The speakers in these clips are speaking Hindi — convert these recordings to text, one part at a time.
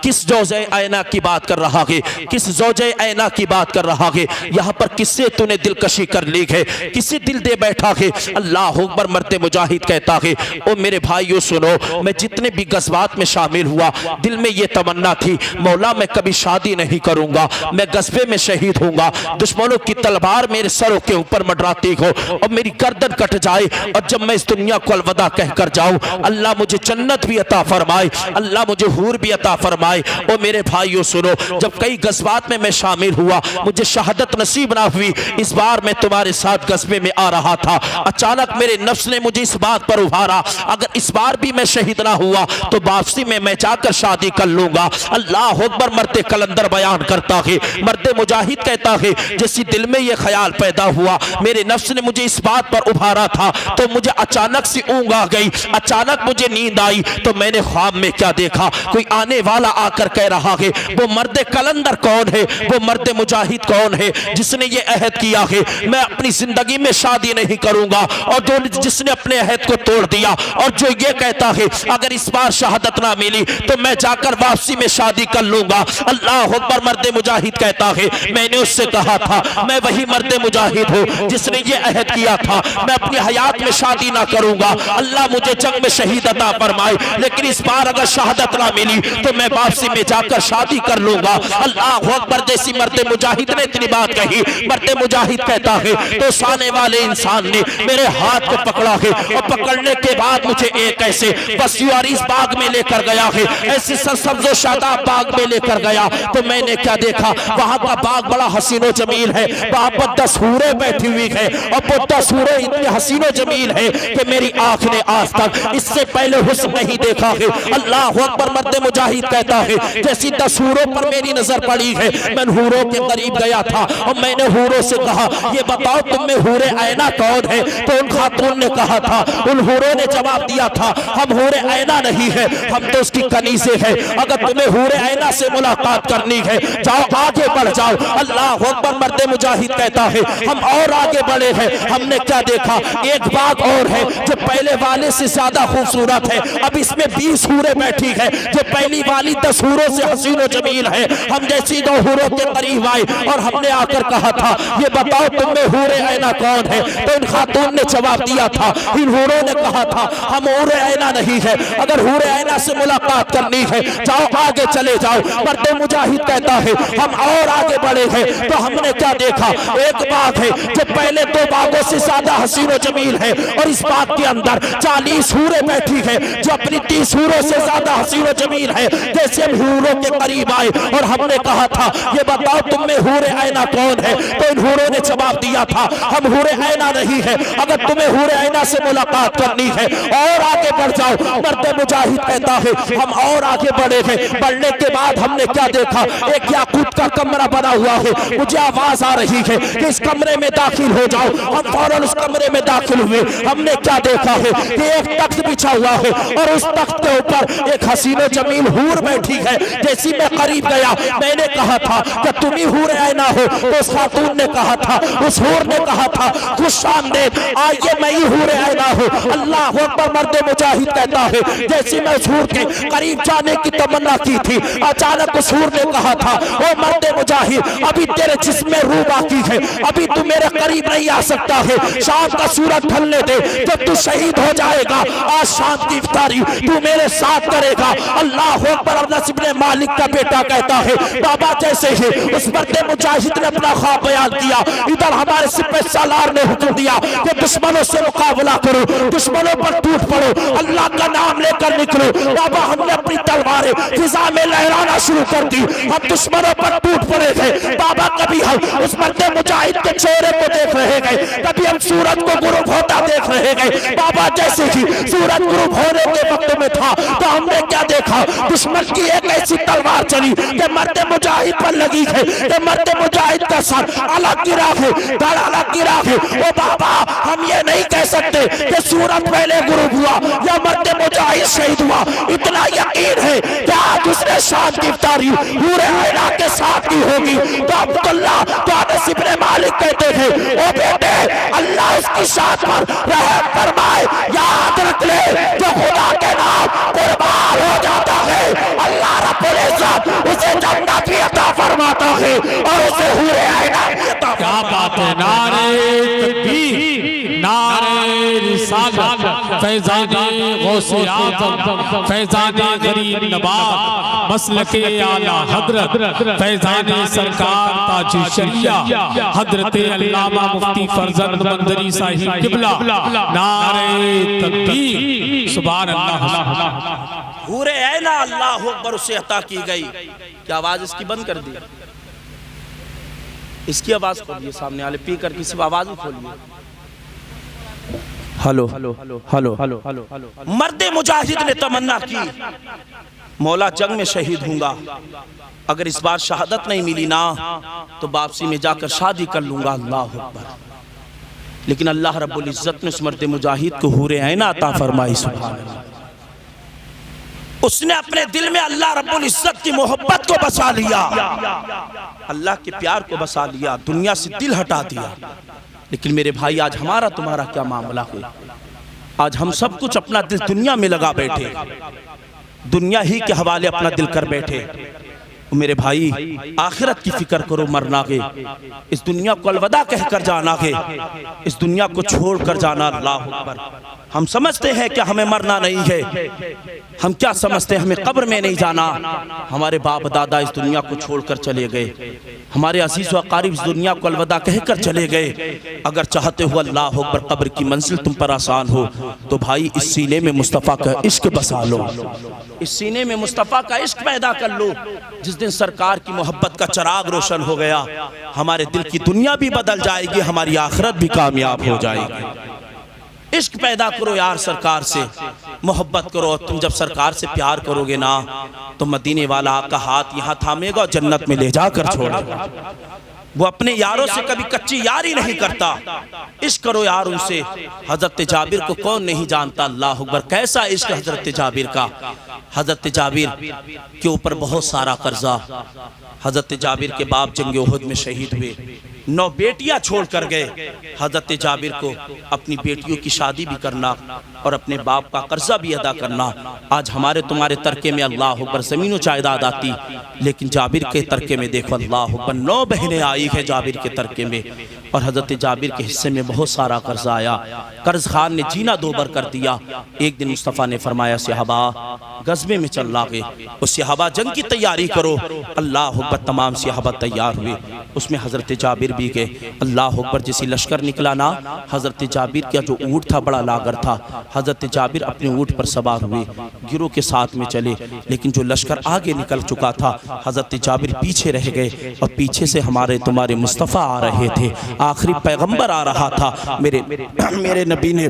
किस ज़ौजे ऐना की बात कर रहा है, किस ज़ौजे ऐना की बात कर रहा है। यहाँ पर किससे तूने दिलकशी कर ली है, किससे दिल दे बैठा है। अल्लाह अकबर। मर्द मुजाहिद कहता है, ओ मेरे भाइयों सुनो, मैं जितने भी गज़वात में शामिल हुआ, दिल में ये तमन्ना थी, मौला मैं कभी शादी नहीं करूंगा, मैं गज़बे में शहीद होऊंगा, दुश्मनों की तलवार मेरे सरों के ऊपर मंडराती हो और मेरी गर्दन कट जाए, और जब मैं इस दुनिया को अलविदा कहकर जाऊं, अल्लाह मुझे जन्नत भी अता फरमाए, अल्लाह मुझे हूर भी अता फरमाए। ओ मेरे भाइयों सुनो, जब कई गज़वात में मैं शामिल हुआ, मुझे शहादत नसीब ना हुई। इस बार मैं तुम्हारे साथ गज़बे में आ रहा था, अचानक मेरे नफ्स ने मुझे इस बात पर उभारा, अगर इस बार भी मैं शहीद ना हुआ तो वापसी में मैं जाकर शादी कर लूंगा। अल्लाह अकबर। मर्द कलंदर बयान करता है, मर्द मुजाहिद कहता है, जैसे दिल में ये ख्याल पैदा हुआ, मेरे नफ्स ने मुझे इस बात पर उभारा था, तो मुझे अचानक से ऊँग आ गई, अचानक मुझे नींद आई, तो मैंने ख्वाब में क्या देखा, कोई आने वाला आकर कह रहा है, वो मर्द कलंदर कौन है, वो मर्द मुजाहिद कौन है जिसने ये अहद किया है मैं अपनी जिंदगी में शादी नहीं करूंगा, और जो जिसने अपने अहद को तोड़ दिया, और जो ये कहता है अगर इस बार शहादत ना मिली तो मैं जाकर वापसी में शादी कर लूंगा। अल्लाह अकबर। मर्द मुजाहिद कहता है, मैंने उससे कहा था मैं वही मर्द मुजाहिद हूँ जिसने ये अहद किया था, मैं अपनी हयात में शादी ना करूंगा, अल्लाह मुझे जंग में शहीद अता फरमाए, लेकिन इस बार अगर शहादत ना मिली तो मैं वापसी में जाकर शादी कर लूंगा। अल्लाह अकबर। जैसी मर्द मुजाहिद ने इतनी बात कही, मर्द मुजाहिद कहता है, तो साने वाले इंसान ने मेरे हाथ को पकड़ा है, और पकड़ने के बाद मुझे एक ऐसे बसियारी बाग में लेकर गया है, ऐसे सब्ज़ो शादाब बाग में लेकर गया, तो मैंने क्या देखा, वहां का बाग बड़ा हसीनो जमील है, वहां पर 10 हूरें बैठी हुई है, और वो 10 हूरें इतनी हसीनो जमील है कि मेरी आंख ने आज तक इससे पहले हुस्न नहीं देखा है। अल्लाह अकबर। मर्द मुजाहिद कहता है, जैसी 10 हूरों पर मेरी नजर पड़ी है, मैं हूरों के करीब गया था और मैंने हूरों से कहा, ये बताओ तुम में हूरे ऐना कौन है, तो उन खातून ने कहा था, उन हूरों ने जवाब दिया था, हम हूरे ऐना नहीं है, हम तो उसकी कनीज़े हैं, अगर तुम्हें हूरे ऐना से मुलाकात करनी है जाओ आगे बढ़ जाओ। अल्लाह अकबर। मर्द मुजाहिद कहता है, हम और आगे बढ़े हैं, हमने क्या देखा, एक बाग और है जो पहले वाले से ज्यादा खूबसूरत है, अब इसमें 20 हूरें बैठी है, जो पहली वाली 10 हूरों से हसीनो जमील है। हम जैसी 2 हूरों के करीब आए और हमने आकर कहा था, ये बताओ तुम में हूरे ऐना कौन है, तो इन खातून ने जवाब दिया था, इन हूरों ने कहा था, हम हूरे ऐना नहीं है, अगर हूरे ऐना से मुलाकात करनी है जाओ आगे चले जाओ। मर्द मुजाहिद कहता है, हम और आगे बढ़े हैं, तो हमने क्या देखा, एक बाग है जो पहले 2 बागों से ज्यादा हसीनो जमील है, और इस बाग के अंदर 40 हूरें बैठी है जो अपनी 30 हूरों से ज्यादा हसीनो जमील है। जैसे हम हूरों के करीब आए और हमने कहा था, ये बताओ तुम में हूरे ऐना कौन है, तो इन हूरों ने जवाब दिया था, हम हूरे ऐना नहीं है, अगर तुम्हें हूरे ऐना से मुलाकात करनी है और आगे बढ़ जाओ। मर्द मुजाहिद कहता है, हम और आगे बढ़े हैं, बढ़ने के बाद हमने क्या देखा, एक याकूत का कमरा बना हुआ है, मुझे आवाज आ रही है कि इस कमरे में दाखिल हो जाओ। हम फौरन उस कमरे में दाखिल हुए, हमने क्या देखा है कि एक तख्त बिछा हुआ है, और उस तख्त के ऊपर एक हसीनो जमील हूर बैठी है। जैसी मैं करीब गया, मैंने कहा था कि तुम ही हूर ऐना हो, तो उस खातून ने कहा था, उस हूर ने कहा था, खुश आमदेद, आइए मैं ही हूर ऐना हूँ। अल्लाह अकबर। मर्द मुजाहिद कहता है, जैसे मैं उस हूर के करीब जाने की तमन्ना की थी, अचानक उस हूर ने कहा था, ओ मर्द मुजाहिद, अभी तेरे जिस्म में रूह बाकी है, अभी तू मेरे करीब नहीं आ सकता है, शाम का सूरज ढलने दे, जब तू शहीद हो जाएगा आज शाम की इफ्तारी तू मेरे साथ करेगा। अल्लाह अकबर। अनस इब्ने मालिक का बेटा कहता है, बाबा जैसे ही उस मर्द मुजाहिद ने अपना ख्वाब बयान किया, इधर हमारे सिपह सालार ने हुक्म दिया कि दुश्मनों से मुकाबला करो, दुश्मनों पर टूट पड़ो, अल्लाह का नाम लेकर निकलो। बाबा हमने अपनी तलवारें फिजा में लहराना शुरू कर दी, हम दुश्मनों पर टूट पड़े थे। बाबा कभी हम उस मर्द मुजाहिद के चेहरे को देख रहे गए, कभी हम सूरज को गुरूब होता देख रहे गए। बाबा जैसे ही सूरज गुरूब होने के वक्त में था, तो हमने क्या देखा, दुश्मन की एक ऐसी तलवार चली कि मर्द मुजाहिद पर लगी है, कि मर्द मुजाहिद का सर अलग गिरा है, धड़ अलग गिरा है। ओ बाबा हम ये नहीं कह सकते कि सूरज पहले गुरूब हुआ या मर्द मुजाहिद शहीद हुआ, इतना यकीन है कि आज उसने शाम की इफ्तारी पूरे ऐना के साथ की होगी। तो अब्दुल्ला तो अनस इब्ने मालिक कहते थे, ओ बेटे अल्लाह उसकी शान पर रहम फरमाए, याद रख ले जो खुदा के नाम कुर्बान हो जाता है अल्लाह रब्बुल इज्जत उसे जन्नत भी अता फरमाता है और उसे हूरे आईना भी अता। क्या बात है। नारे तकबीर, नारे रिसालत, फैज़ाने गौसे आज़म, फैज़ाने गरीब नवाब, मसलके आला हजरत, फैज़ाने सरकार ताज शरिया, हजरत अल्लामा मुफ्ती फरजंद मंदरी साहिब किबला। नारे तकबीर, सुभान अल्लाह। हूरे ऐना अल्लाहु अकबर उसे अता की गई। क्या आवाज इसकी बंद कर दी? इसकी आवाज खोलिए, सामने वाले पी कर किसी आवाज भी खोलिए। Hello hello hello hello. मर्दे मुजाहिद ने तमन्ना की, मौला जंग में शहीद हूंगा, अगर इस बार शहादत नहीं मिली ना तो वापसी में जाकर शादी कर लूंगा। अल्लाह अकबर। लेकिन अल्लाह रब्बुल इज्जत ने उस मर्दे मुजाहिद को हूरे ऐना अता फरमाई। सुभान अल्लाह। उसने अपने दिल में अल्लाह रब्बुल इज्जत की मोहब्बत को बसा लिया, अल्लाह के प्यार को बसा लिया, दुनिया से दिल हटा दिया। लेकिन मेरे भाई, आज हमारा तुम्हारा क्या मामला है? आज हम सब कुछ अपना दिल दुनिया में लगा बैठे, दुनिया ही के हवाले अपना दिल कर बैठे। मेरे भाई, आखिरत की फिक्र करो, मरना के इस दुनिया को अलविदा कहकर जाना के इस दुनिया को छोड़कर जाना। अल्लाह अकबर। हम समझते हैं कि हमें मरना नहीं है, हम क्या समझते हैं हमें कब्र में नहीं जाना। हमारे बाप दादा इस दुनिया को छोड़कर चले गए, हमारे अजीज व अकारीब इस दुनिया को अलविदा कहकर चले गए। अगर चाहते हो अल्लाह अकबर कब्र की मंजिल तुम पर आसान हो तो भाई इस सीने में मुस्तफ़ा का इश्क बसा लो, इस सीने में मुस्तफ़ा का इश्क पैदा कर लो। जिस दिन सरकार की मोहब्बत का चिराग रोशन हो गया, हमारे दिल की दुनिया भी बदल जाएगी, हमारी आखिरत भी कामयाब हो जाएगी। इश्क पैदा करो यार, सरकार से मोहब्बत करो। तुम जब सरकार से प्यार करोगे ना तो मदीने वाला आपका हाथ यहाँ थामेगा और जन्नत में ले जाकर छोड़ेगा। वो अपने यारों से कभी कच्ची यारी नहीं करता। इश्क करो यार उनसे। हजरत जाबिर को कौन नहीं जानता? अल्लाह अकबर। कैसा इश्क हजरत जाबिर का। हजरत जाबिर के ऊपर बहुत सारा कर्जा। हजरत जाबिर के बाप जंग उहुद में शहीद हुए, 9 बेटियां छोड़ कर गए। हजरत जाबिर को अपनी बेटियों की शादी भी करना और अपने बाप का कर्जा भी अदा करना। आज हमारे तुम्हारे तरके में अल्लाह अकबर ज़मीन जायदाद आती, लेकिन जाबिर के तरके में देखो अल्लाह अकबर 9 बहनें आई है जाबिर के तरके में, और हजरत जाबिर के हिस्से में बहुत सारा कर्जा आया। कर्ज खान ने जीना दोबर कर दिया। एक दिन मुस्तफ़ा ने फरमाया, सहाबा गज़बे में चल लागे, उस सहाबा जंग की तैयारी करो। अल्लाह अकबर। तमाम सहाबा तैयार हुए, उसमें हजरत जाबिर भी गए। अल्लाह अकबर। जैसी लश्कर निकला ना, हजरत जाबिर का जो ऊँट था बड़ा लागर था। हजरत जाबिर अपने ऊँट पर सवार हुए, गिरोह के साथ में चले, लेकिन जो लश्कर आगे निकल चुका था हजरत जाबिर पीछे रह गए, और पीछे से हमारे तुम्हारे मुस्तफ़ा आ रहे थे, आखिरी पैगंबर आ रहा था। मेरे नबी ने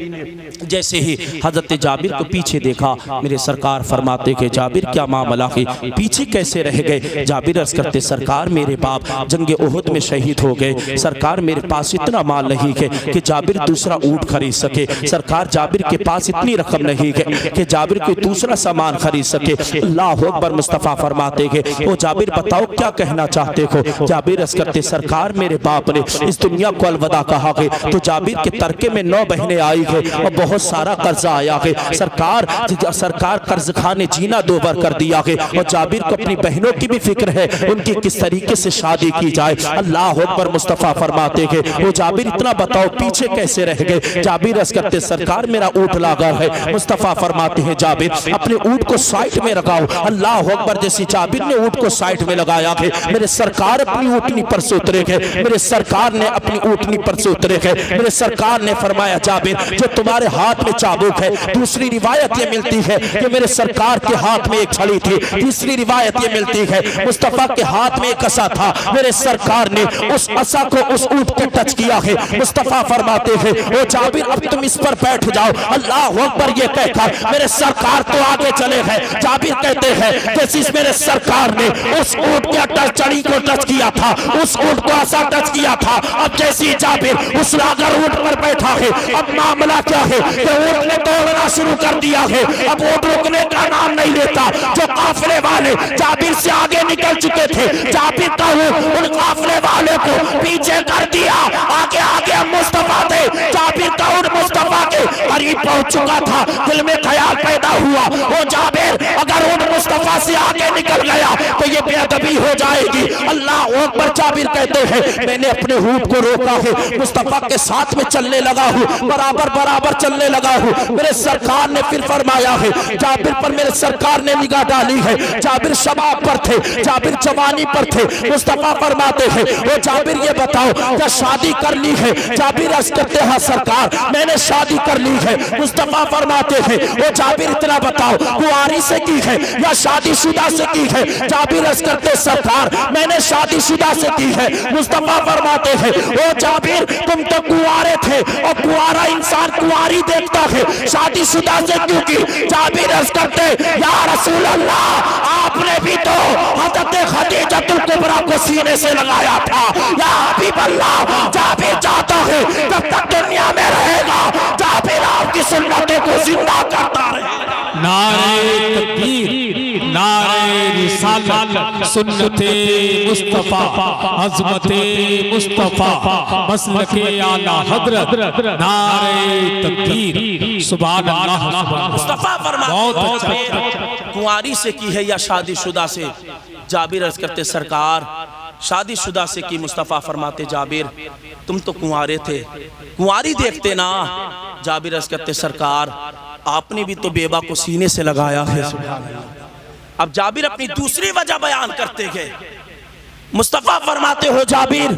जैसे ही हजरत जाबिर को पीछे देखा, मेरे सरकार फरमाते कि जाबिर क्या मामला है, पीछे कैसे रह गए? जाबिर अर्ज़ करते, सरकार मेरे बाप जंगे उहुद में शहीद हो गए, सरकार मेरे पास इतना माल नहीं है कि जाबिर दूसरा ऊँट खरीद सके, सरकार जाबिर के पास इतनी रकम नहीं है कि जाबिर कोई दूसरा सामान खरीद सके। अल्लाह अकबर। मुस्तफ़ा फरमाते हैं, ओ जाबिर बताओ क्या कहना चाहते हो? जाबिर अर्ज़ करते, सरकार मेरे बाप ने इस दुनिया को अलविदा कहा है तो जाबिर के तरके में 9 बहनें आई है और बहुत सारा कर्जा आया है। सरकार कर्ज खान ने जीना दोबर कर दिया है, और जाबिर को अपनी बहनों की भी फिक्र है, उनकी किस तरीके से शादी की जाए। अल्लाह अकबर। मुस्तफ़ा फरमाते हैं, वो जाबिर इतना बताओ पीछे कैसे रह गए? जाबिर अर्ज़ करते, सरकार मेरा ऊँट लागा है। मुस्तफ़ा फरमाते हैं, जाबिर अपने ऊँट को साइड में लगाओ। अल्लाह अकबर। जैसे जाबिर ने ऊँट को साइड में लगाया है, मेरे सरकार अपनी ऊँटनी पर से उतरे गए, मेरे सरकार ने अपनी ऊँटनी पर से उतरे गए। मेरे सरकार ने फरमाया, जाबिर जो तुम्हारे हाथ में चाबुक है, दूसरी रिवायत ये मिलती है कि मेरे सरकार के हाथ में एक छड़ी थी, तीसरी रिवायत ये मिलती है मुस्तफ़ा के हाथ में एक असा था, मेरे सरकार ने उस असा को उस ऊँट पे टच किया है। मुस्तफ़ा फरमाते हैं, ओ जाबिर अब तुम इस पर बैठ जाओ। अल्लाह अकबर। ये कहकर मेरे सरकार तो आगे चले गए। जाबिर कहते हैं, जैसे मेरे सरकार ने उस ऊँट के छड़ी को टच किया था, उस ऊँट को असा टच किया था, अब जैसी जाबिर उस लागर ऊँट पर बैठा है, अब मामला क्या है कि ऊँट ने दौड़ना शुरू कर दिया है। अब ऊँट रुकने का नाम नहीं लेता। जो काफिले वाले जाबिर से आगे निकल चुके थे, जाबिर का उन काफिले वाले को पीछे कर दिया। आगे आगे मुस्तफ़ा थे, जाबिर का उन मुस्तफ़ा के करीब पहुंच चुका था। दिल में ख्याल पैदा हुआ, वो जाबिर अगर उन मुस्तफ़ा से आगे निकल गया तो ये बेअदबी कभी हो जाएगी। अल्लाह अकबर। जाबिर कहते हैं मैंने अपने ऊँट को रोका है, मुस्तफा के साथ में चलने लगा हूँ, बराबर बराबर चलने लगा हूँ। मेरे सरकार ने फिर फरमाया है, जाबिर पर मेरे सरकार ने निगाह डाली है। जाबिर शबाब पर थे, जाबिर जवानी पर थे। मुस्तफा फरमाते हैं वो जाबिर ये बताओ क्या शादी कर ली है? जाबिर अर्ज करते हैं सरकार मैंने शादी कर ली है। मुस्तफा फरमाते हैं वो जाबिर इतना बताओ कुंवारी से की है या शादीशुदा से की है? जाबिर अर्ज करते सरकार मैंने शादीशुदा से की है। मुस्तफा फरमाते हैं वो जाबिर तुम तो कुंवारे थे और कुंवारा इंसान कुंवारी देखता है, शादीशुदा से क्यों की? जाबिर अर्ज करते या रसूल अल्लाह आपने भी तो हज़रत खदीजतुल कुबरा को सीने से लगाया था। या हबीब अल्लाह जाबिर चाहता है जब तक दुनिया में रहेगा जाबिर आपकी सुन्नतों को जिंदा करता रहेगा। नारे तकबीर, नारे रिसालत, सुन्नते मुस्तफा, अज़मते मुस्तफा, मसलके आला हज़रत, नारे तकबीर, सुभान अल्लाह। मुस्तफा फरमाते बहुत अच्छा। कुंवारी से की है या शादीशुदा से? जाबिर अर्ज करते सरकार शादीशुदा से की। मुस्तफा फरमाते जाबिर तुम तो कुंवारे थे, कुंवारी देखते ना। जाबिर अर्ज करते सरकार आपने भी तो बेवा को सीने से लगाया है। अब जाबिर अपनी दूसरी वजह बयान करते गए। मुस्तफा फरमाते हो जाबिर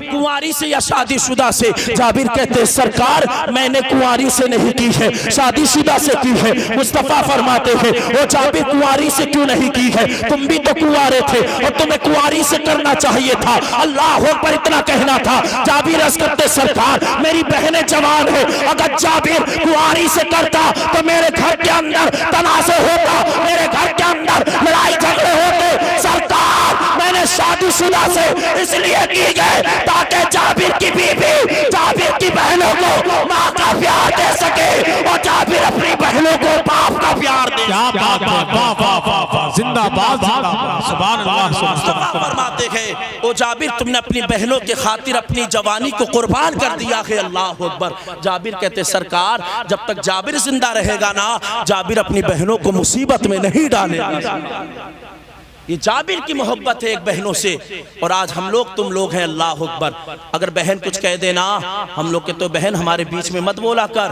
कुंवारी से या शादीशुदा से? जाबिर कहते सरकार मैंने कुंवारी से नहीं की है, शादीशुदा से की है। मुस्तफा फरमाते हैं वो जाबिर कुंवारी से क्यों नहीं की है? तुम भी तो कुंवारे थे और तुम्हें कुंवारी से करना चाहिए था। अल्लाह पर इतना कहना था। जाबिर अर्ज करते सरकार मेरी बहनें जवान है, अगर जाबिर कुंवारी से करता तो मेरे घर के अंदर तनाज़े होता, मेरे घर के अंदर लड़ाई झगड़े होते। सरकार मैंने शादीशुदा से इसलिए की गए ताकि जाबिर की बीवी जाबिर की बहनों को माँ का प्यार दे सके और जाबिर अपनी बहनों को बाप का प्यार दे। क्या बात है, वाह वाह वाह वाह, जिंदाबाद जिंदाबाद, सुभान अल्लाह। मुस्तफा फरमाते हैं ओ जाबिर तुमने अपनी बहनों के खातिर अपनी जवानी को कुर्बान कर दिया है। अल्लाह अकबर। जाबिर कहते सरकार जब तक जाबिर जिंदा रहेगा ना जाबिर अपनी बहनों को मुसीबत में नहीं डालेगा। ये जाबिर की मोहब्बत है एक बहनों से। और आज हम लोग तुम लोग हैं अल्लाह अकबर। अगर बहन कुछ कह देना हम लोग के तो बहन हमारे बीच में मत बोला कर,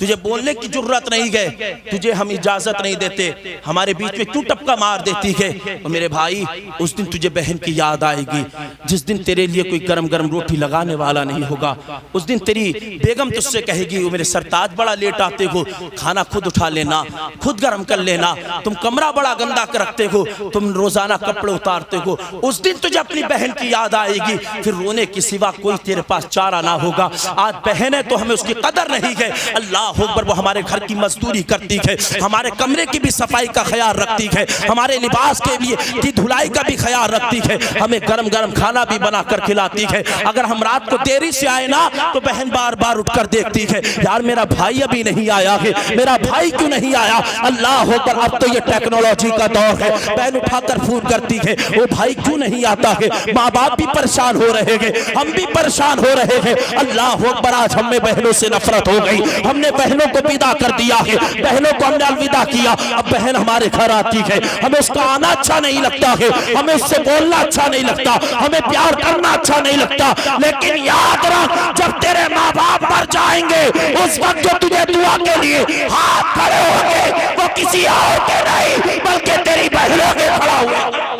तुझे बोलने की जरूरत नहीं है, तुझे हम इजाजत नहीं देते, हमारे बीच में क्यों टपका मार देती है? और मेरे भाई उस दिन तुझे बहन की याद आएगी जिस दिन तेरे लिए कोई गरम गरम रोटी लगाने वाला नहीं होगा। उस दिन तेरी बेगम तुझसे कहेगी वो मेरे सरताज बड़ा लेट आते हो, खाना खुद उठा लेना, खुद गर्म कर लेना, तुम कमरा बड़ा गंदा कर रखते हो, तुम रोजाना कपड़े उतारते हो। उस दिन तुझे अपनी बहन की याद आएगी, फिर रोने के सिवा कोई तेरे पास चारा ना होगा। आज बहन है तो हमें उसकी कदर नहीं है। अल्लाह अकबर। वो हमारे घर की मजदूरी करती है, हमारे कमरे की भी सफाई का ख्याल रखती है, हमारे लिबास के लिए की धुलाई का भी ख्याल रखती है, हमें गरम गरम खाना भी बना कर खिलाती है। अगर हम रात को देरी से आए ना तो बहन बार बार उठकर देखती है यार मेरा भाई अभी नहीं आया है, मेरा भाई क्यों नहीं आया? अल्लाह अकबर। अब तो ये टेक्नोलॉजी का दौर है, बहन उठाकर फोन करती है वो भाई क्यों नहीं आता है। माँ बाप भी परेशान हो रहे हैं, हम भी परेशान हो रहे हैं। अल्लाह अकबर। आज हमें बहनों से नफरत हो गई, हमने बहनों को विदा कर दिया है, बहनों को हमने अलविदा किया। अब बहन हमारे घर आती है, हमें उसका आना अच्छा नहीं लगता है, हमें उससे बोलना अच्छा नहीं लगता, हमें प्यार करना अच्छा नहीं लगता। लेकिन याद रख जब तेरे माँ बाप मर जाएंगे उस वक्त जो तुझे दुआ के लिए हाथ खड़े होंगे वो किसी और के नहीं बल्कि तेरी बहनों के खड़ा हुआ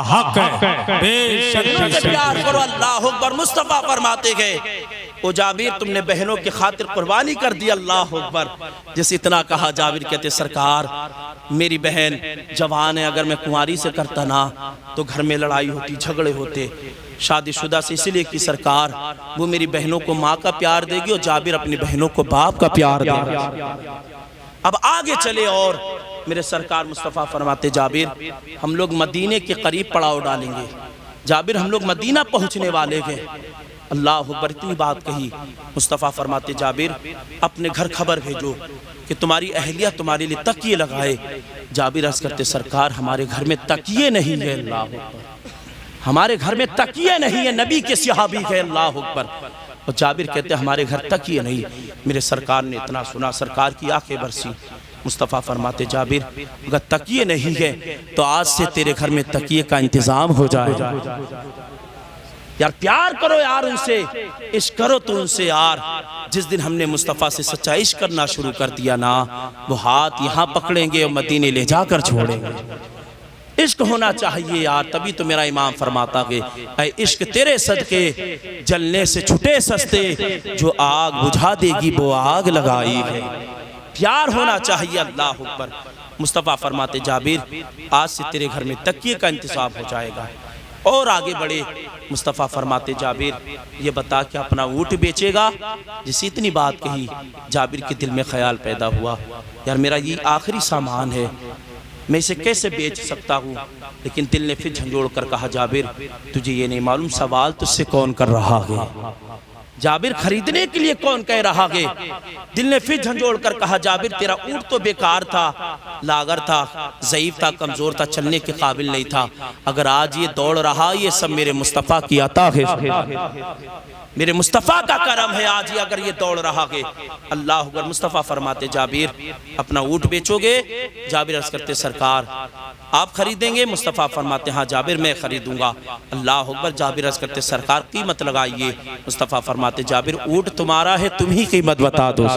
हक है, बेशक प्यार करो। अल्लाह अकबर। मुस्तफा फरमाते गए ओ जाबिर तुमने बहनों की खातिर कुर्बानी कर दी। अल्लाह अकबर। जिस इतना कहा जाबिर कहते सरकार मेरी बहन जवान है, अगर मैं कुंवारी से करता ना तो घर में लड़ाई होती झगड़े होते, शादीशुदा से इसलिए कि सरकार वो मेरी बहनों को माँ का प्यार देगी और जाबिर अपनी बहनों को बाप का प्यार देगा। अब आगे चले और मेरे सरकार मुस्तफ़ा फरमाते जाबिर हम लोग मदीने के करीब पड़ाव डालेंगे। जाबिर हम लोग मदीना पहुंचने वाले हैं। अल्लाह अकबर। इतनी बात कही। मुस्तफ़ा फरमाते जाबिर अपने घर खबर भेजो कि तुम्हारी अहलिया तुम्हारे लिए तकिए लगाए। जाबिर अर्ज करते सरकार हमारे घर में तकिए नहीं है। अल्लाह अकबर। हमारे घर में तकिए नहीं है, नबी के सहाबी है। अल्लाह अकबर। और जाबिर कहते हमारे घर तकिए नहीं। मेरे सरकार ने इतना सुना, सरकार की आंखें बरसी। मुस्तफ़ा फरमाते जाबिर अगर तकिए नहीं है तो आज से तेरे घर में तकिए का इंतज़ाम हो जाएगा। यार प्यार करो यार उनसे, इश्क करो तो उनसे यार। जिस दिन हमने मुस्तफ़ा से सच्चा इश्क करना शुरू कर दिया ना, वो हाथ यहाँ पकड़ेंगे और मदीने ले जाकर छोड़ेंगे। इश्क होना चाहिए यार, तभी तो मेरा इमाम फरमाता कि ऐ इश्क तेरे सदके जलने से छुटे सस्ते, जो आग बुझा देगी वो आग लगाई है। प्यार होना चाहिए। अल्लाह अकबर। मुस्तफ़ा फरमाते जाबिर आज से तेरे घर में तकिए का इंतज़ाम हो जाएगा। और आगे बढ़े मुस्तफ़ा फरमाते जाबिर ये बता कि अपना ऊँट बेचेगा। जिस इतनी बात कही जाबिर के दिल में ख्याल पैदा हुआ, यार मेरा ये आखिरी सामान है, मैं इसे कैसे बेच सकता हूँ। लेकिन दिल ने फिर झंझोड़ कर कहा जाबिर तुझे ये नहीं मालूम सवाल तुझसे कौन कर रहा है। जाबिर खरीदने के लिए कौन कह रहा है। दिल ने फिर झंझोड़ कर कहा जाबिर तेरा ऊँट तो बेकार था, लागर था, ज़ईफ़ था, कमज़ोर था, चलने के काबिल नहीं था। अगर आज ये दौड़ रहा ये सब मेरे मुस्तफ़ा की अता है, मेरे मुस्तफ़ा का करम है। आज ये अगर ये दौड़ रहा है। अल्लाह अकबर। मुस्तफ़ा फरमाते जाबिर अपना ऊँट बेचोगे। जाबिर अर्ज़ करते सरकार आप खरीदेंगे। मुस्तफ़ा फरमाते हाँ जाबिर मैं खरीदूंगा। अल्लाह अकबर। जाबिर अर्ज़ करते सरकार कीमत लगाइए। मुस्तफ़ा फरमाते जाबिर ऊँट तुम्हारा है, तुम ही कीमत बता दो।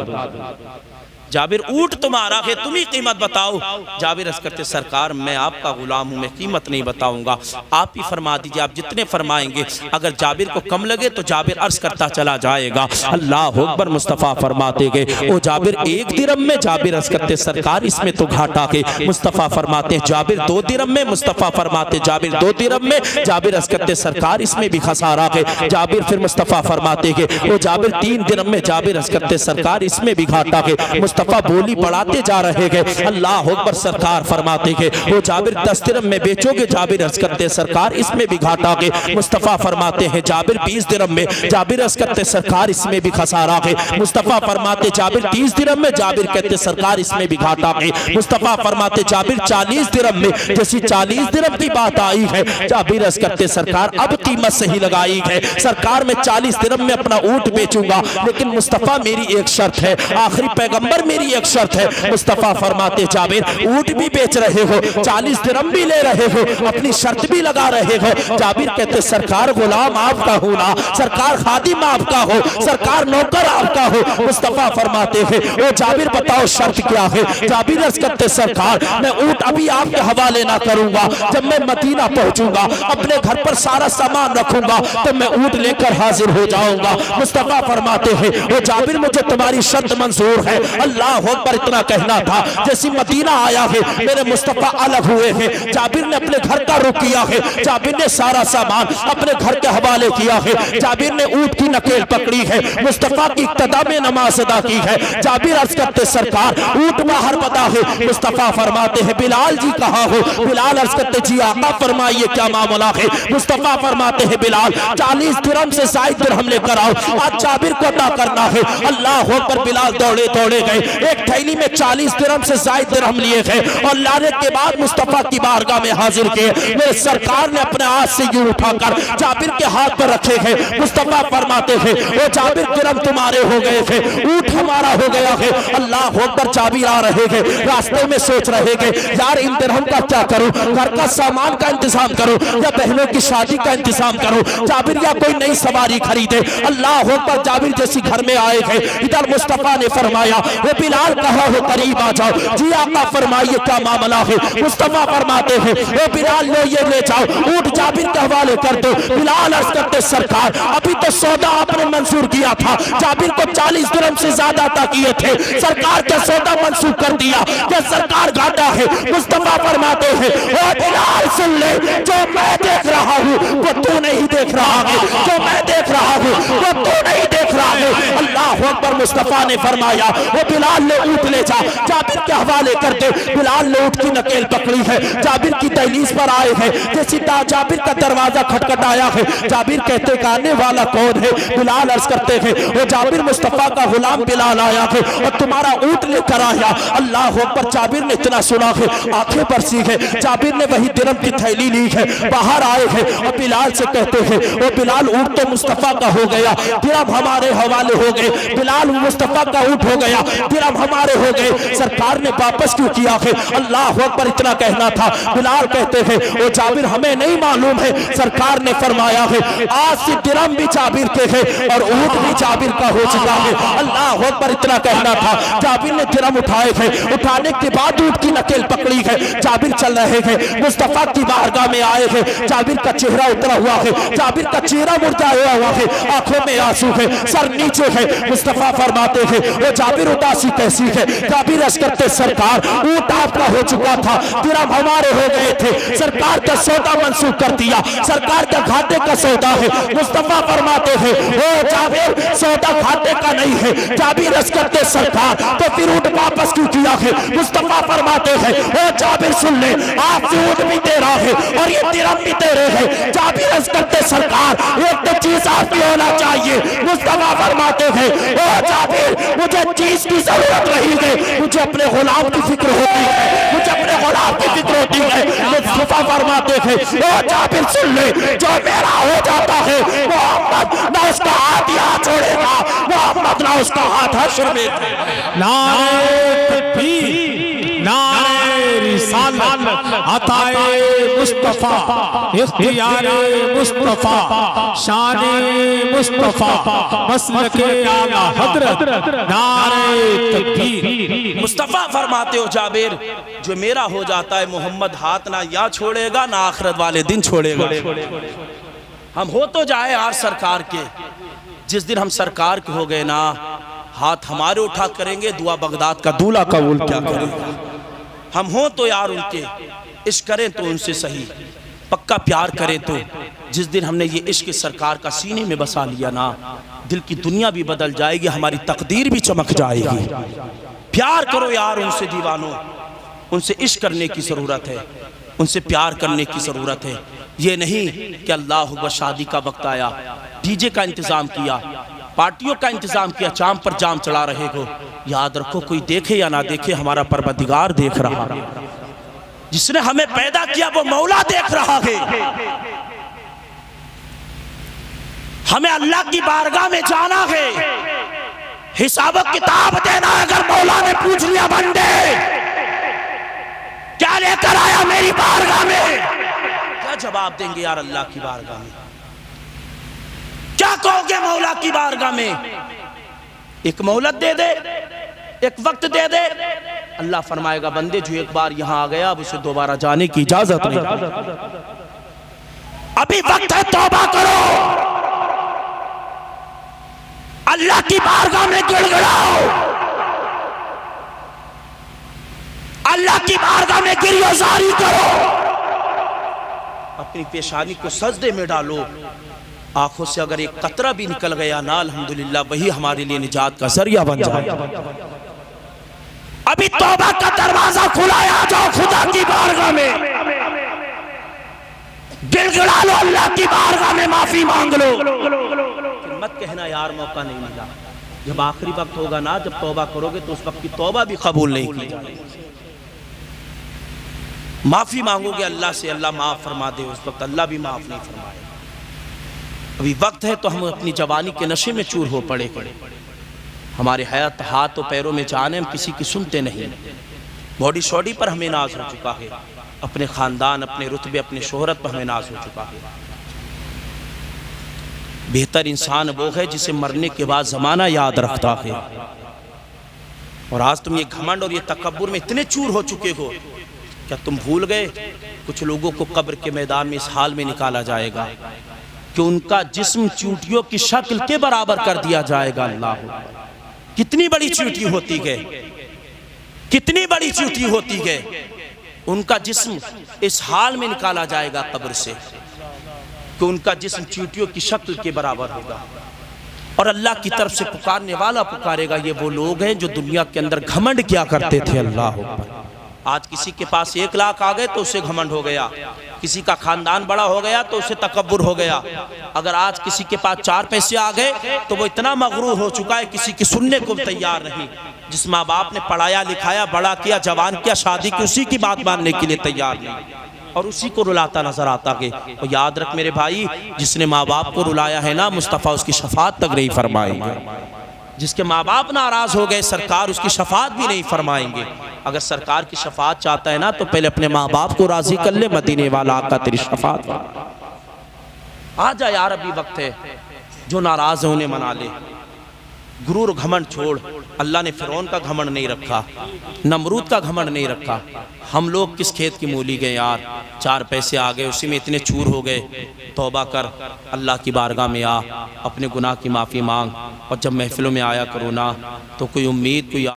जाबिर ऊँट तुम्हारा है, तुम ही कीमत बताओ। जाबिर अर्ज़ करते सरकार मैं आपका गुलाम हूँ, मैं कीमत नहीं बताऊंगा, आप ही फरमा दीजिए, आप जितने फरमाएंगे। अगर जाबिर को कम लगे तो जाबिर अर्ज़ करता चला जाएगा। अल्लाह अकबर। मुस्तफ़ा फरमाते गए ओ जाबिर 1 दिरहम में। जाबिर अर्ज़ करते सरकार इसमें तो घाटा के। मुस्तफ़ा फरमाते जाबिर 2 दिरहम में। मुस्तफ़ा फरमाते जाबिर 2 दिरहम में। जाबिर अर्ज़ करते सरकार इसमें भी खसारा के। जाबिर फिर मुस्तफ़ा फरमाते गए ओ जाबिर 3 दिरहम में। जाबिर अर्ज़ करते सरकार इसमें भी घाटा के। मुस्तफ़ा बोली बढ़ाते जा रहे हैं। अल्लाह अकबर। सरकार फरमाते हैं वो जाबिर 10 दिरहम में बेचोगे। जाबिर अर्ज़ करते सरकार इसमें भी घाटा के। मुस्तफ़ा फरमाते हैं जाबिर 20 दिरहम में। जाबिर अर्ज़ करते सरकार इसमें भी खसारा के। मुस्तफ़ा फरमाते जाबिर 30 दिरहम में। जाबिर कहते सरकार इसमें भी घाटा के। मुस्तफ़ा फरमाते जाबिर 40 दिरहम में। जैसी 40 दिरहम की बात आई है जाबिर अर्ज़ करते सरकार अब कीमत सही लगाई है। सरकार में 40 दिरहम में अपना ऊँट बेचूंगा, लेकिन मुस्तफ़ा मेरी एक शर्त है, आखिरी पैगंबर मेरी एक शर्त है। मुस्तफ़ा फरमाते जाबिर ऊँट भी बेच रहे हो, 40 दिरहम भी ले रहे हो, अपनी शर्त भी लगा रहे हो। जाबिर कहते सरकार गुलाम आपका हो ना, सरकार खादिम आपका हो, सरकार नौकर आपका हो। मुस्तफ़ा फरमाते हैं ओ जाबिर बताओ शर्त क्या है। जाबिर अर्ज़ करते सरकार मैं ऊँट अभी आपके हवाले ना करूंगा, जब मैं मदीना पहुंचूंगा अपने घर पर सारा सामान रखूंगा तो मैं ऊँट लेकर हाजिर हो जाऊंगा। मुस्तफ़ा फरमाते हैं ओ जाबिर मुझे तुम्हारी शर्त मंजूर है। अल्लाह अकबर। इतना कहना था जैसे मदीना आया है मेरे मुस्तफ़ा अलग हुए हैं। जाबिर ने अपने घर का रुख किया है। जाबिर ने सारा सामान अपने घर के हवाले किया है। जाबिर ने ऊँट की नकेल पकड़ी है, मुस्तफ़ा की इक्तदा में नमाज अदा की है। जाबिर अर्ज़ करते सरकार ऊँट बाहर बता है। मुस्तफ़ा फरमाते हैं बिलाल जी कहाँ हो। बिलाल अर्ज़ करते जी आका फरमाइए क्या मामला है। मुस्तफ़ा फरमाते हैं बिलाल 40 दिरहम से ज़ायद दिरहम लेकर आओ, आज जाबिर को अदा करना है। अल्लाह अकबर। बिलाल दौड़े दौड़े गए, एक थैली में 40 दिरहम से ज़ायद दिरहम लिए थे और लाने के बाद मुस्तफ़ा की बारगाह में हाजिर किए। मेरे सरकार ने अपने हाथ से यूं उठाकर जाबिर के हाथ पर रखे हैं। मुस्तफ़ा फरमाते हैं वो जाबिर दिरहम तुम्हारे हो गए थे, ऊँट हमारा हो गया है। अल्लाह अकबर। जाबिर आ रहे हैं, रास्ते में सोच रहे हैं यार इन दिरहम का क्या करूं, घर का सामान का इंतजाम करूं या बहनों की शादी का इंतजाम करूं, जाबिर या कोई नई सवारी खरीदे। अल्लाह अकबर। जाबिर जैसी घर में आए थे इधर मुस्तफ़ा ने फरमाया वो बिलाल कहा हो करीब आ जाओ। जी आका फरमाइए क्या मामला है। मुस्तफ़ा फरमाते हैं वो बिलाल लो ये ले जाओ, ऊँट जाबिर के हवाले कर दो। बिलाल अर्ज़ करते सरकार अभी तो सौदा आपने मंजूर किया था, जाबिर को 40 दिरहम से ज्यादा अता किए थे, सरकार का सौदा मंसूख कर दिया, क्या सरकार घाटा है। मुस्तफ़ा फरमाते हैं ओ बिलाल सुन ले, जो मैं देख रहा हूँ वो तू नहीं देख रहा है, जो मैं देख रहा हूँ वो तू नहीं देख रहा है। अल्लाह अकबर। मुस्तफ़ा ने फरमाया वो बिलाल ने ऊँट ले जा, जाबिर के हवाले कर दे। बिलाल ने ऊँट की नकेल पकड़ी है, जाबिर की दहलीज पर आए हैं। जैसे जाबिर का दरवाजा खटखटाया है, जाबिर कहते आने वाला कौन है। बिलाल अर्ज़ करते हैं वो जाबिर मुस्तफ़ा का गुलाम बिलाल आया है और तुम्हारा ऊँट लेकर आया। अल्लाह अकबर। जाबिर ने इतना सुना है आंखें बरसी है। जाबिर ने वही दिरहम की थैली ली है, बाहर आए हैं और बिलाल से कहते हैं वो बिलाल ऊँट तो मुस्तफ़ा का हो गया, दिरहम हमारे हवाले हो गए। बिलाल मुस्तफा का ऊँट हो गया, दिरहम हमारे हो गए, सरकार ने वापस क्यों किया है? अल्लाह अकबर इतना कहना था। बिलाल कहते हैं ओ जाबिर हमें नहीं मालूम है, सरकार ने फरमाया है आज से दिरहम भी जाबिर के है और ऊँट भी जाबिर का हो चुका है। अल्लाह अकबर इतना कहना था। जाबिर ने दिरहम उठाए हैं, उठाने के बाद ऊँट की नकेल पकड़ी है, जाबिर चल रहे हैं, मुस्तफा की बारगाह में आए हैं। जाबिर का चेहरा उतरा हुआ है, जाबिर का चेहरा मुरझाया हुआ है, आंखों में आंसू है, सर नीचे है। मुस्तफा फरमाते हैं वो जाबिर उदासी कैसी है? जाबिर अर्ज करते सरकार ऊँट आपका हो चुका था, दिरहम हमारे हो गए थे, सरकार का सौदा मंसूख कर दिया, सरकार का घाटे का सौदा है। मुस्तफा फरमाते हैं ओ जाबिर सौदा घाटे का नहीं है। जाबिर अर्ज करते सरकार तो फिर ऊँट वापस क्यों किया है? मुस्तफा फरमाते हैं ओ जाबिर सुन ले, आप ऊँट भी दे रहा है और ये दिरहम भी दे रहे हैं। जाबिर अर्ज करते सरकार एक तो चीज आपकी होना चाहिए। मुस्तफा फरमाते हैं ओ जाबिर मुझे चीज की जरूरत नहीं है, मुझे अपने गुलाम की फिक्र होती है, मुझे अपने गुलाम की फिक्र होती है। मुस्तफा फरमाते हैं ओ जाबिर सुन ले, जो मेरा हो जाता है मोहम्मद ना उसका हाथ यहाँ छोड़ेगा, मोहम्मद ना उसका हाथ हश्र में। नारे तकबीर, नारे रिसालत, अताए मुस्तफा, इख्तियारे मुस्तफा, शाने मुस्तफा, मसलके आला हजरत, नारे तकबीर। मुस्तफा फरमाते हो जाबिर जो मेरा हो जाता है मोहम्मद हाथ ना या छोड़ेगा ना आखिरत वाले दिन छोड़ेगा। हम हो तो जाए आज सरकार के, जिस दिन हम सरकार के हो गए ना हाथ हमारे उठा करेंगे, दुआ बगदाद का दूल्हा कबूल क्या करेगा? हम हो तो यार उनके इश्क करें तो उनसे सही, पक्का प्यार करें तो जिस दिन हमने ये इश्क सरकार का सीने में बसा लिया ना, दिल की दुनिया भी बदल जाएगी, हमारी तकदीर भी चमक जाएगी। प्यार करो यार उनसे दीवानों, उनसे इश्क करने की ज़रूरत है, उनसे प्यार करने की ज़रूरत है। ये नहीं कि अल्लाह अकबर शादी का वक्त आया, डीजे का इंतज़ाम किया, पार्टियों का इंतज़ाम किया, चाम पर जाम चढ़ा रहे हो। याद रखो कोई देखे या ना देखे हमारा परवरदिगार देख रहा है, जिसने हमें पैदा किया वो मौला देख रहा है। हमें अल्लाह की बारगाह में जाना है, हिसाब किताब देना। अगर मौला ने पूछ लिया बंदे क्या लेकर आया मेरी बारगाह में, क्या जवाब देंगे यार अल्लाह की बारगाह में? क्या कहोगे मौला की बारगाह में? एक मोहलत दे दे, एक वक्त दे दे। अल्लाह फरमाएगा बंदे जो एक बार यहां आ गया अब उसे दोबारा जाने की इजाजत नहीं, अभी वक्त है, तौबा करो, अल्लाह की बारगाह में गिड़गिड़ाओ, अल्लाह की बारगाह में गिरियोजारी करो, अपनी पेशानी को सजदे में डालो। आंखों से अगर एक कतरा भी निकल गया ना अल्हम्दुलिल्लाह वही हमारे लिए निजात का जरिया बन जाए। अभी तौबा का दरवाजा खुला है, आ जाओ खुदा की बारगाह में, गिड़गिड़ा लो, अल्लाह की बारगाह में माफी मांग लो। मत कहना यार मौका नहीं मिला, जब आखिरी वक्त होगा ना, जब तौबा करोगे तो उस वक्त की तौबा भी कबूल नहीं की जाएगी। माफी मांगोगे अल्लाह से, अल्लाह माफ फरमा दे, उस वक्त अल्लाह भी माफ नहीं फरमाए। अभी वक्त है तो हम अपनी जवानी के नशे में चूर हो पड़े, हमारे हयात हाथ और पैरों में जान है, हम किसी की सुनते नहीं। बॉडी शॉडी पर हमें नाज हो चुका है, अपने खानदान, अपने रुतबे, अपने शोहरत पर हमें नाज हो चुका है। बेहतर इंसान वो है जिसे मरने के बाद ज़माना याद रखता है। और आज तुम ये घमंड और ये तकब्बुर में इतने चूर हो चुके हो, क्या तुम भूल गए कुछ लोगों को कब्र के मैदान में इस हाल में निकाला जाएगा कि उनका जिस्म चींटियों की शक्ल के बराबर कर दिया जाएगा। अल्लाह, कितनी बड़ी चींटी होती है, कितनी बड़ी चींटी होती है, उनका जिस्म इस हाल में निकाला जाएगा कब्र से कि उनका जिस्म चींटियों की शक्ल के बराबर होगा। और अल्लाह की तरफ से पुकारने वाला पुकारेगा, ये वो लोग हैं जो दुनिया के अंदर घमंड किया करते थे। अल्लाह, आज किसी के पास 1 लाख आ गए तो उसे घमंड हो गया, किसी का खानदान बड़ा हो गया तो उसे तकब्बुर हो गया। अगर आज किसी के पास 4 पैसे आ गए तो वो इतना मगरूर हो चुका है किसी की सुनने को तैयार नहीं। जिस माँ बाप ने पढ़ाया लिखाया, बड़ा किया, जवान किया, शादी की, उसी की बात मानने के लिए तैयार नहीं और उसी को रुलाता नजर आता है। और याद रख मेरे भाई, जिसने माँ बाप को रुलाया है ना, मुस्तफ़ा उसकी शफात तक नहीं फरमाएंगे। जिसके माँ बाप नाराज हो गए सरकार उसकी शफात भी नहीं फरमाएंगे। अगर सरकार की शफात चाहता है ना तो पहले अपने माँ बाप को राजी कर ले, मदीने वाला आका तेरी शफात आ जा यार, अभी वक्त है। जो नाराज है उन्हें मना ले, गुरूर घमंड छोड़। अल्लाह ने फिरौन का घमंड नहीं रखा, नमरूद का घमंड नहीं रखा। हम लोग किस खेत की मूली गए यार, 4 पैसे आ गए उसी में इतने चूर हो गए। तौबा कर, अल्लाह की बारगाह में आ, अपने गुनाह की माफ़ी मांग, और जब महफिलों में आया करो ना तो कोई उम्मीद कोई